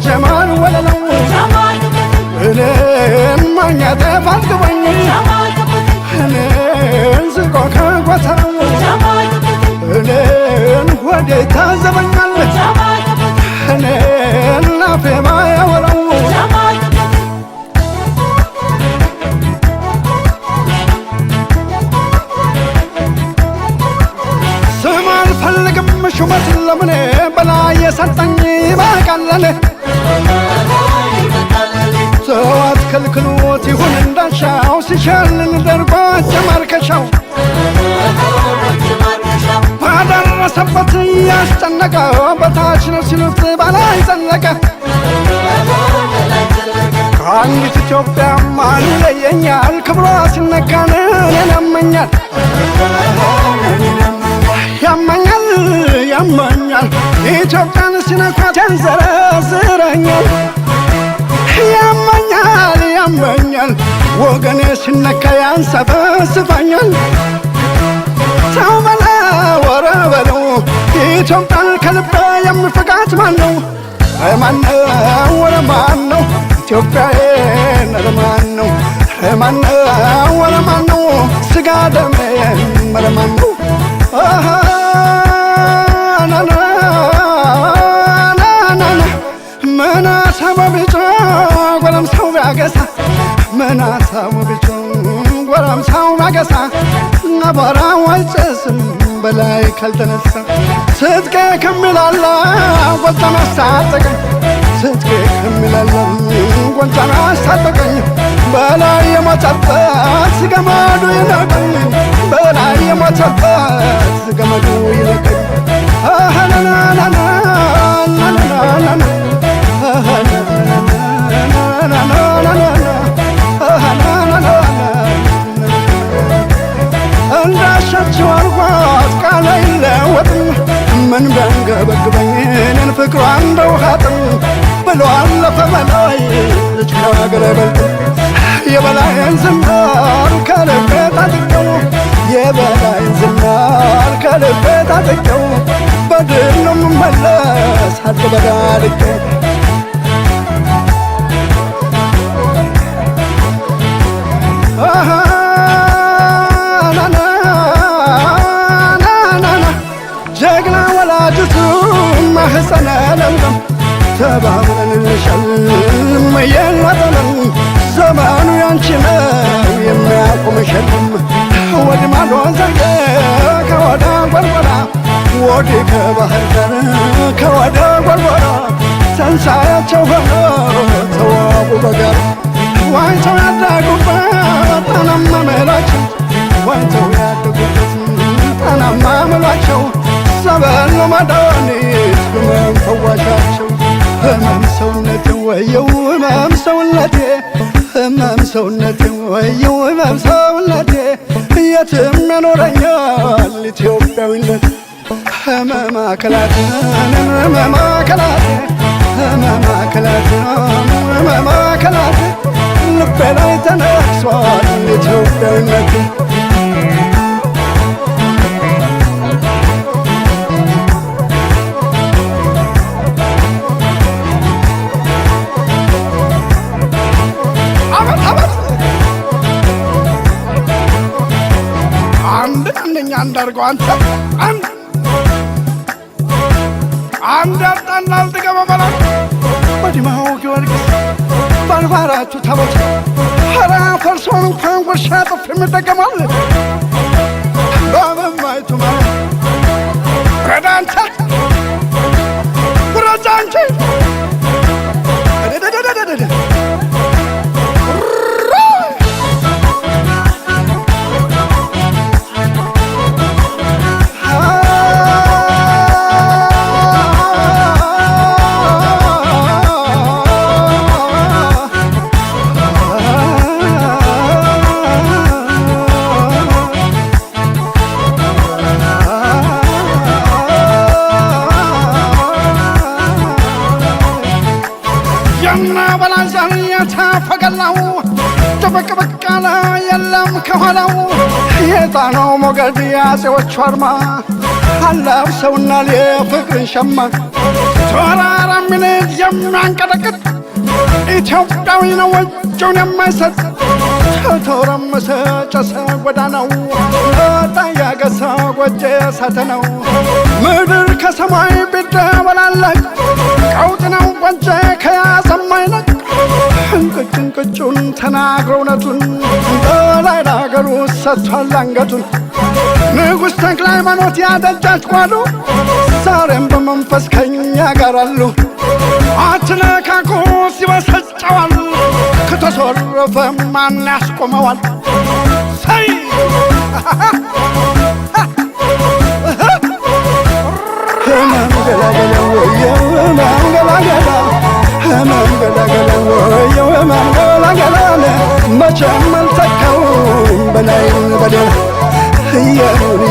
ጀማል ወለለው እኔን ማግኘት ፈልግበኝ እኔን ዝቆ ከጎተራው እኔን ሆዴ ታዘበኛል እኔን ላፌ ባያወራው ስም አልፈልግም ሹመት ለምኔ በላይ የሰጠኝ ይበቃለኔ ሰዋት ከልክሎት ይሁን እንዳሻው ሲሸልን ደርጎ ጀማርከሻው ባደረሰበት ያስጨነቀ በታች ነው ሲሉት በላይ ዘለቀ ከአንዲት ኢትዮጵያ ማን ይለየኛል ክብሯ ሲነካን እኔን ያመኛል ያመኛል ያመኛል ኢትዮጵያን ሲነኳት ያንዘረዝረኛል ያመኛል ያመኛል ወገኔ ሲነካ ያንሰፈስፈኛል ሰው በለው ወረ በለው ኢትዮጵያን ከልቤ የሚፈቃት ማነው ማነው ወረ ማነው ኢትዮጵያዬን ኧረ ማነው ማነው ወረ ማነው ስጋ ደሜ ኧረ ማነው ምን አሳብ ቢጮ ጎረምሳው ቢያገሳ ምን አሳብ ቢጮ ጎረምሳው ቢያገሳ አቧራው አይጨስም በላይ ካልተነሳ ስትቄ ከሚላላ ጎጃም አስታጠቀኝ ስትቄ ከሚላላ ጎጃም አስታጠቀኝ በላይ የሞተበት ገመዱ ይለቀኝ በላይ የሞተበት ገመዱ ይለቀኝ እንዳሻቸው አርጓት ቃል አይለወጥም ምን ቢያንገበግበኝ እኔን ፍቅሯ እንደ ውሃ ጥም ብሎ አለፈ በላይ ልጅ ከሀገር አይበልጥም የበላይን ዝናር ከልቤ ታጥቀው የበላይን ዝናር ከልቤ ታጥቀው በድል ነው የምመለስ አልበዳልቀው ጀግና ወላጅቱ ማህፀነ ለምለም ተባብረን እንሸልም የለጠለም ዘመኑ ያንቺ ነው የሚያቆም ሸልም ወዲ ማዶ ዘጌ ከወደ ጎርጎራ ወዲ ከባህር ዳር ከወደ ጎርጎራ ተንሳያቸው ሆኖ ተዋቡ በጋራ ዋይተው ያደጉበት ጣናማ መላቸው ዋይተው ያደጉበት ጣናማ መላቸው ሰበሉ መድኃኒት ህመም ፈዋሻቸው ህመም ሰውነቴ ወየው ህመም ሰውነቴ ህመም ሰውነቴ ወየው ህመም ሰውነቴ የትም ያኖረኛል ኢትዮጵያዊነት ህመም አካላቴ ህመም አካላቴ ህመም አካላቴ ህመም አካላቴ ልቤ ላይ ተነክሷል ኢትዮጵያዊነት አንደኛ አንዳርገው አንተ አንድ አጣና አልጥቀመ መላ በዲማው ጊዮርጊስ ባልባራቱ ታቦት ኧረ ፈርሶን እንኳን ጉርሻ ጥፍ የሚጠቀማል በመማይቱ ማለት ረዳ አንተ ረዳ አንቺ ፈገላው ተበቅበቃላ የለም ከኋላው የጣናው ሞገድ ያጼዎቹ አርማ ካላው ሰውና ለፍቅርን ሸማ ተራራ ምን የሚያንቀጠቅጥ ኢትዮጵያዊ ነው እጁን የማይሰጥ ተተረመሰ ጨሰ ጎዳናው ታያገሰ ጎጀ እሳት ነው ምድር ከሰማይ ቢደበላለቅ ቀውጥ ነው ወንጀ ከያዘማይለቅ እንቅጩን ተናግረው እውነቱን በላይ ለአገሩ ሰጥቷል አንገቱን ንጉሥ ተክለ ሃይማኖት ያደጃች ጓሉ ዛሬም በመንፈስ ከኛ ጋር አሉ አትነካኩ ሲበሰጨዋል ከተሰረፈ ማን ያስቆመዋል ሰይ መቼም አልተካውም በላይን በደል እየሙን